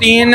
3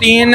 3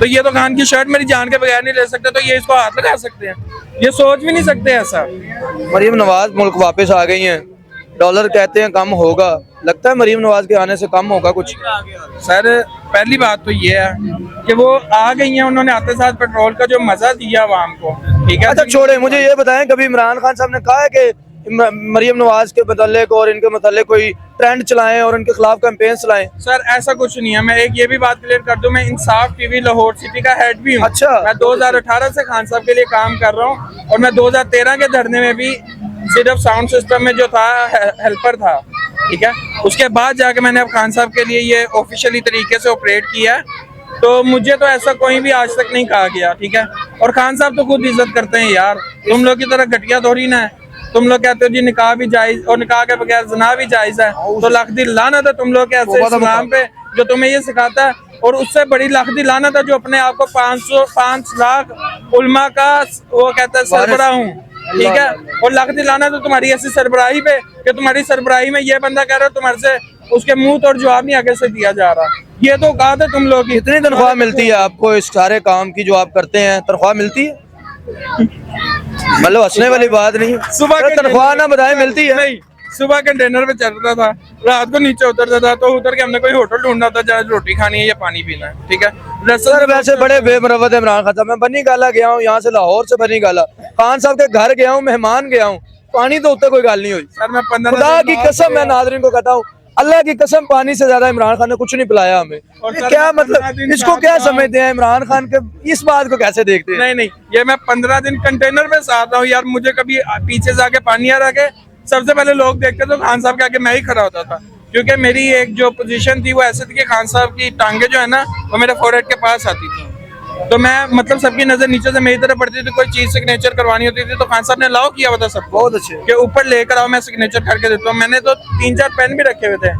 तो ये तो खान की शर्ट मेरी जान के बगैर नहीं ले सकते, तो ये इसको हाथ लगा सकते हैं? ये सोच भी नहीं सकते ऐसा। मरीम नवाज मुल्क वापस आ गई हैं, डॉलर कहते हैं कम होगा, लगता है मरीम नवाज के आने से कम होगा कुछ? सर पहली बात तो ये है कि वो आ गई हैं, उन्होंने आते साथ पेट्रोल का जो मजा दिया आवाम को, ठीक है। अच्छा छोड़े, मुझे ये बताएं, कभी इमरान खान साहब ने कहा है कि मरीम नवाज के मतलब और इनके मतलब कोई ट्रेंड चलाएं और उनके खिलाफ कैंपेन चलाएं? सर ऐसा कुछ नहीं है। मैं एक ये भी बात क्लियर कर दूं, मैं इंसाफ टीवी लाहौर सिटी का हेड भी हूँ। अच्छा। मैं 2018 से खान साहब के लिए काम कर रहा हूँ, और मैं 2013 के धरने में भी सिर्फ साउंड सिस्टम में जो था हेल्पर था, ठीक है। उसके बाद जाके मैंने अब खान साहब के लिए ये ऑफिशियली तरीके से ऑपरेट किया है, तो मुझे तो ऐसा कोई भी आज तक नहीं कहा गया, ठीक है। और खान साहब तो खुद इज्जत करते हैं यार, तुम लोग की तरह घटिया थोड़ी ना है। तुम लोग कहते हो जी निकाह भी जायज, और निकाह के बगैर ज़िना भी जायज है, तो लाख दी लानत है तुम लोग के ऐसे इस्लाम पे जो तुम्हें ये सिखाता है। और उससे बड़ी लाख दी लानत है जो अपने आप को 5 लाख उलमा का वो कहता है सरबराह हूँ, ठीक है। और लाख दी लानत है तुम्हारी ऐसी सरबराही पे कि तुम्हारी सरबराही में ये बंदा कह रहा है तुम्हारे से उसके मुंह तोड़ जवाब नहीं आगे से दिया जा रहा। ये तो कहा था तुम लोग। कितनी तनख्वाह मिलती है आपको इस सारे काम की जो आप करते हैं? तनख्वाह मिलती है? मतलब हंसने वाली बात नहीं है। सुबह तनख्वाह ना बताए मिलती है? नहीं, सुबह कंटेनर पे चलता था, रात को नीचे उतरता था, तो उतर के हमने कोई होटल ढूंढना था जहाँ रोटी खानी है या पानी पीना है, ठीक है। सर वैसे बड़े बेमरवत है इमरान खान साहब। मैं बनी गाला गया हूँ, यहाँ से लाहौर से बनी गाला खान साहब के घर गया हूँ, मेहमान गया हूँ, पानी तो उतना कोई गाल नहीं हुई। सर मैं 15 खुदा की कसम, मैं नाज़रीन को कहता हूँ, अल्लाह की कसम, पानी से ज्यादा इमरान खान ने कुछ नहीं पिलाया हमें। ये क्या मतलब, इसको क्या समझते हैं इमरान खान के, इस बात को कैसे देखते हैं? नहीं, ये मैं 15 दिन कंटेनर में साथ रहा हूँ यार। मुझे कभी पीछे से आके पानी आ रहा के सबसे पहले लोग देखते तो खान साहब के आगे मैं ही खड़ा होता था, क्योंकि मेरी एक जो पोजीशन थी वो ऐसे थी कि खान साहब की टांगे जो है ना वो मेरे फोरहेड के पास आती थी, तो मैं मतलब सबकी नजर नीचे से मेरी तरफ पड़ती थी। कोई चीज सिग्नेचर करवानी होती थी तो खान साहब ने अलाउ किया हुआ था सबको, बहुत अच्छे, कि ऊपर लेकर आओ मैं सिग्नेचर करके देता हूँ। मैंने तो 3-4 पेन भी रखे हुए थे,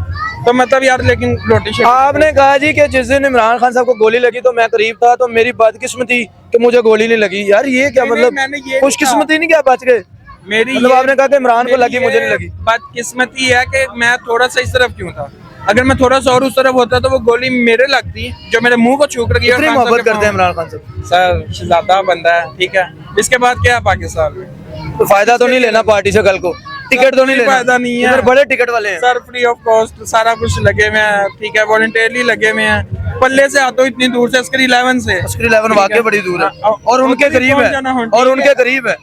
तो मतलब यार लेकिन रोटी आपने कहा जी कि जिस दिन इमरान खान साहब को गोली लगी तो मैं करीब था, तो मेरी बदकिस्मती कि मुझे गोली नहीं लगी। यार ये क्या मतलब, खुशकिस्मती नहीं क्या बच गए? मेरी मतलब आपने कहा कि इमरान को लगी, मुझे नहीं लगी। बदकिस्मती है कि मैं थोड़ा सा इस तरफ क्यों था। अगर मैं थोड़ा सा और उस तरफ होता तो वो गोली मेरे लगती जो मेरे मुंह को छू कर गई। कितनी मोहब्बत करते हैं इमरान खान साहब? सर शहजादा बंदा है, ठीक है। इसके बाद क्या है पाकिस्तान में? तो फायदा तो नहीं लेना पार्टी से कल को, टिकट तो नहीं लेना? फायदा नहीं है, इधर बड़े टिकट वाले हैं सर, फ्री ऑफ कॉस्ट सारा कुछ लगे हुए हैं, ठीक है, वॉलंटियरली लगे हुए हैं। पल्ले से आता हूँ इतनी दूर से, अस्करी 11 से। अस्करी 11 वाकई बड़ी दूर है और उनके करीब है, और उनके करीब है,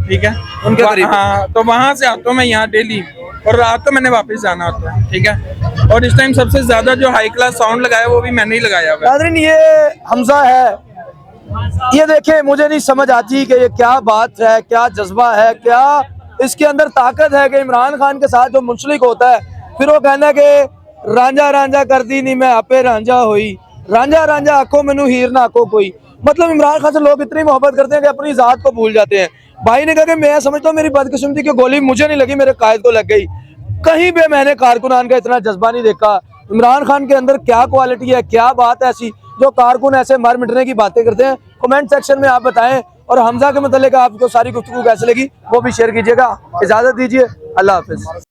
ठीक है, उनके करीब। हाँ, तो वहाँ से आता हूँ मैं यहाँ डेली, और रात को मैंने वापस जाना होता है, ठीक है। और इस टाइम सबसे ज्यादा जो हाई क्लास साउंड लगाया वो भी मैंने ही लगाया हुआ है। नाज़रीन ये हमजा है, ये देखे, मुझे नहीं समझ आती कि ये क्या बात है, क्या जज्बा है, क्या इसके अंदर ताकत है कि इमरान खान के साथ जो मुंसलिक होता है फिर वो कहना कि रांझा रांझा कर दी नहीं मैं आपे रांझा हुई, रांझा रांझा आखो मैनू हीर ना आखो कोई। मतलब इमरान खान से लोग इतनी मोहब्बत करते हैं कि अपनी जात को भूल जाते हैं। भाई ने कहा कि मैं समझता हूँ मेरी बदकिस्मती की गोली मुझे नहीं लगी, मेरे कायद को लग गई। कहीं पे मैंने कारकुनान का इतना जज्बा नहीं देखा। इमरान खान के अंदर क्या क्वालिटी है, क्या बात है ऐसी जो कारकुन ऐसे मर मिटने की बातें करते हैं? कमेंट सेक्शन में आप बताएं, और हमजा के मतलब आपको सारी गुफ्तगू कैसे लगी वो भी शेयर कीजिएगा। इजाजत दीजिए, अल्लाह हाफिज।